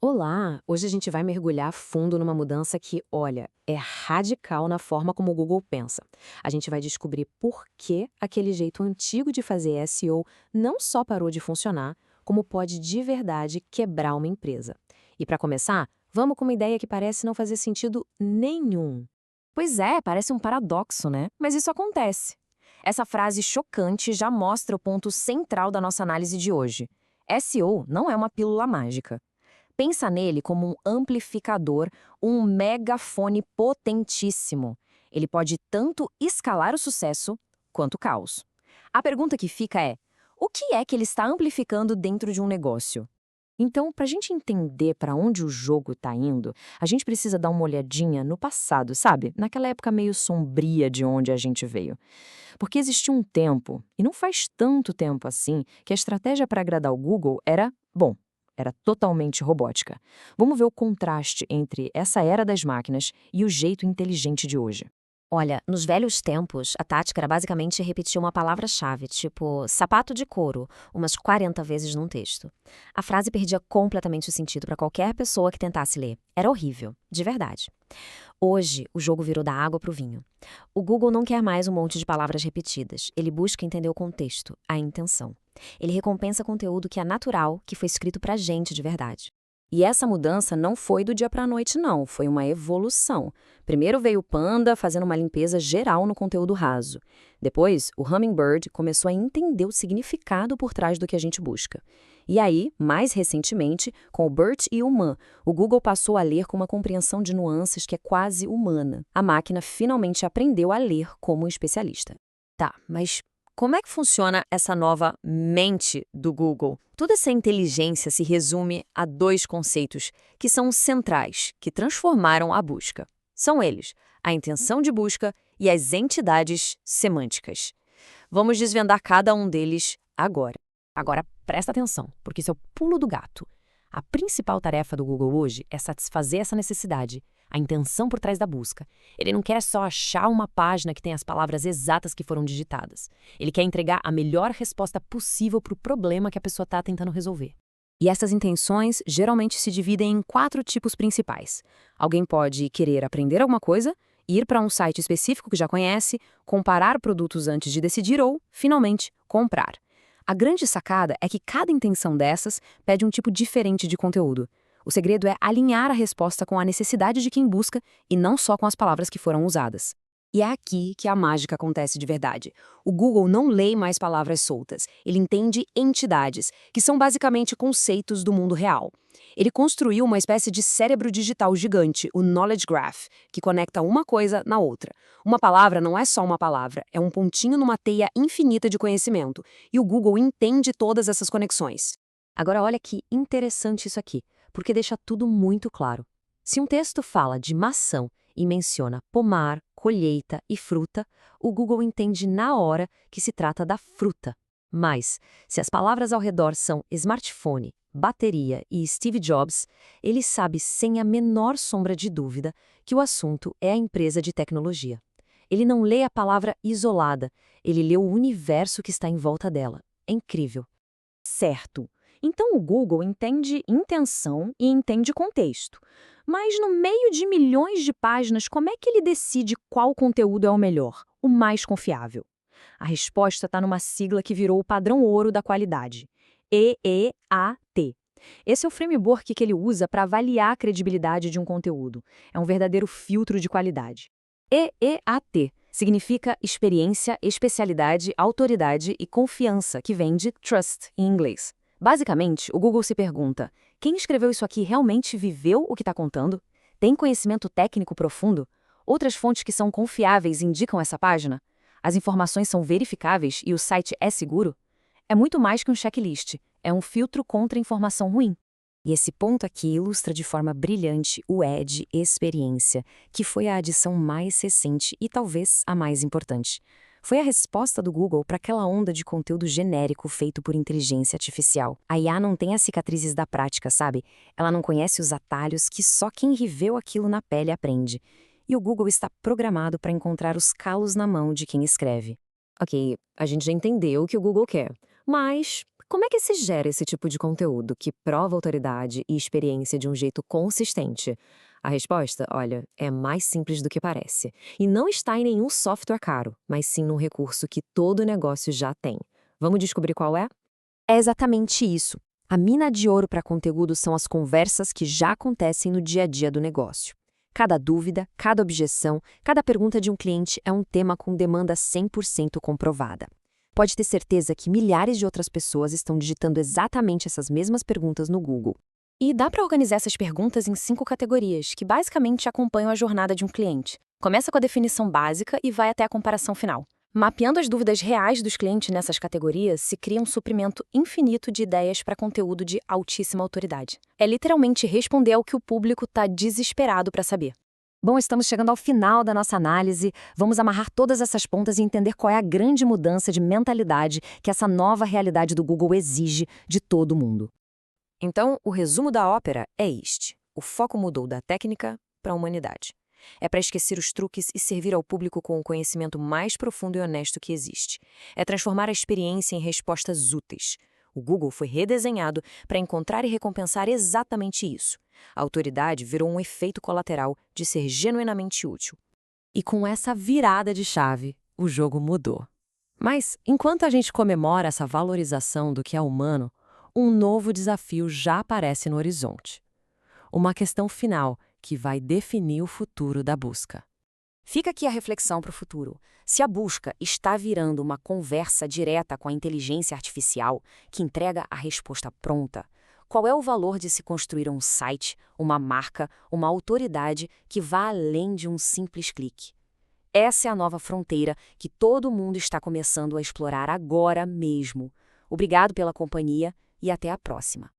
Olá! Hoje a gente vai mergulhar fundo numa mudança que, olha, é radical na forma como o Google pensa. A gente vai descobrir por que aquele jeito antigo de fazer SEO não só parou de funcionar, como pode de verdade quebrar uma empresa. E para começar, vamos com uma ideia que parece não fazer sentido nenhum. Pois é, parece um paradoxo, né? Mas isso acontece. Essa frase chocante já mostra o ponto central da nossa análise de hoje. SEO não é uma pílula mágica. Pensa nele como um amplificador, um megafone potentíssimo. Ele pode tanto escalar o sucesso quanto o caos. A pergunta que fica é: o que é que ele está amplificando dentro de um negócio? Então, para a gente entender para onde o jogo está indo, a gente precisa dar uma olhadinha no passado, sabe? Naquela época meio sombria de onde a gente veio. Porque existia um tempo, e não faz tanto tempo assim, que a estratégia para agradar o Google era, bom, era totalmente robótica. Vamos ver o contraste entre essa era das máquinas e o jeito inteligente de hoje. Olha, nos velhos tempos, a tática era basicamente repetir uma palavra-chave, tipo sapato de couro, umas 40 vezes num texto. A frase perdia completamente o sentido para qualquer pessoa que tentasse ler. Era horrível, de verdade. Hoje, o jogo virou da água para o vinho. O Google não quer mais um monte de palavras repetidas. Ele busca entender o contexto, a intenção. Ele recompensa conteúdo que é natural, que foi escrito pra gente de verdade. E essa mudança não foi do dia para a noite, não, foi uma evolução. Primeiro veio o Panda fazendo uma limpeza geral no conteúdo raso. Depois, o Hummingbird começou a entender o significado por trás do que a gente busca. E aí, mais recentemente, com o BERT e o Man, o Google passou a ler com uma compreensão de nuances que é quase humana. A máquina finalmente aprendeu a ler como um especialista. Tá, mas como é que funciona essa nova mente do Google? Toda essa inteligência se resume a dois conceitos que são centrais, que transformaram a busca. São eles: a intenção de busca e as entidades semânticas. Vamos desvendar cada um deles agora. Agora, presta atenção, porque isso é o pulo do gato. A principal tarefa do Google hoje é satisfazer essa necessidade, a intenção por trás da busca. Ele não quer só achar uma página que tem as palavras exatas que foram digitadas. Ele quer entregar a melhor resposta possível para o problema que a pessoa está tentando resolver. E essas intenções geralmente se dividem em 4 tipos principais. Alguém pode querer aprender alguma coisa, ir para um site específico que já conhece, comparar produtos antes de decidir ou, finalmente, comprar. A grande sacada é que cada intenção dessas pede um tipo diferente de conteúdo. O segredo é alinhar a resposta com a necessidade de quem busca e não só com as palavras que foram usadas. E é aqui que a mágica acontece de verdade. O Google não lê mais palavras soltas, ele entende entidades, que são basicamente conceitos do mundo real. Ele construiu uma espécie de cérebro digital gigante, o Knowledge Graph, que conecta uma coisa na outra. Uma palavra não é só uma palavra, é um pontinho numa teia infinita de conhecimento. E o Google entende todas essas conexões. Agora olha que interessante isso aqui, porque deixa tudo muito claro. Se um texto fala de maçã e menciona pomar, colheita e fruta, o Google entende na hora que se trata da fruta. Mas, se as palavras ao redor são smartphone, bateria e Steve Jobs, ele sabe sem a menor sombra de dúvida que o assunto é a empresa de tecnologia. Ele não lê a palavra isolada, ele lê o universo que está em volta dela. É incrível. Certo. Então o Google entende intenção e entende contexto. Mas no meio de milhões de páginas, como é que ele decide qual conteúdo é o melhor, o mais confiável? A resposta está numa sigla que virou o padrão ouro da qualidade: EEAT. Esse é o framework que ele usa para avaliar a credibilidade de um conteúdo. É um verdadeiro filtro de qualidade. EEAT significa experiência, especialidade, autoridade e confiança, que vem de trust em inglês. Basicamente, o Google se pergunta: quem escreveu isso aqui realmente viveu o que está contando? Tem conhecimento técnico profundo? Outras fontes que são confiáveis indicam essa página? As informações são verificáveis e o site é seguro? É muito mais que um checklist, é um filtro contra informação ruim. E esse ponto aqui ilustra de forma brilhante o E de experiência, que foi a adição mais recente e talvez a mais importante. Foi a resposta do Google para aquela onda de conteúdo genérico feito por inteligência artificial. A IA não tem as cicatrizes da prática, sabe? Ela não conhece os atalhos que só quem viveu aquilo na pele aprende. E o Google está programado para encontrar os calos na mão de quem escreve. Ok, a gente já entendeu o que o Google quer, mas como é que se gera esse tipo de conteúdo que prova autoridade e experiência de um jeito consistente? A resposta, olha, é mais simples do que parece. E não está em nenhum software caro, mas sim num recurso que todo negócio já tem. Vamos descobrir qual é? É exatamente isso. A mina de ouro para conteúdo são as conversas que já acontecem no dia a dia do negócio. Cada dúvida, cada objeção, cada pergunta de um cliente é um tema com demanda 100% comprovada. Pode ter certeza que milhares de outras pessoas estão digitando exatamente essas mesmas perguntas no Google. E dá para organizar essas perguntas em 5 categorias, que basicamente acompanham a jornada de um cliente. Começa com a definição básica e vai até a comparação final. Mapeando as dúvidas reais dos clientes nessas categorias, se cria um suprimento infinito de ideias para conteúdo de altíssima autoridade. É literalmente responder ao que o público está desesperado para saber. Bom, estamos chegando ao final da nossa análise. Vamos amarrar todas essas pontas e entender qual é a grande mudança de mentalidade que essa nova realidade do Google exige de todo mundo. Então, o resumo da ópera é este. O foco mudou da técnica para a humanidade. É para esquecer os truques e servir ao público com o conhecimento mais profundo e honesto que existe. É transformar a experiência em respostas úteis. O Google foi redesenhado para encontrar e recompensar exatamente isso. A autoridade virou um efeito colateral de ser genuinamente útil. E com essa virada de chave, o jogo mudou. Mas, enquanto a gente comemora essa valorização do que é humano, um novo desafio já aparece no horizonte. Uma questão final que vai definir o futuro da busca. Fica aqui a reflexão para o futuro. Se a busca está virando uma conversa direta com a inteligência artificial que entrega a resposta pronta, qual é o valor de se construir um site, uma marca, uma autoridade que vá além de um simples clique? Essa é a nova fronteira que todo mundo está começando a explorar agora mesmo. Obrigado pela companhia e até a próxima.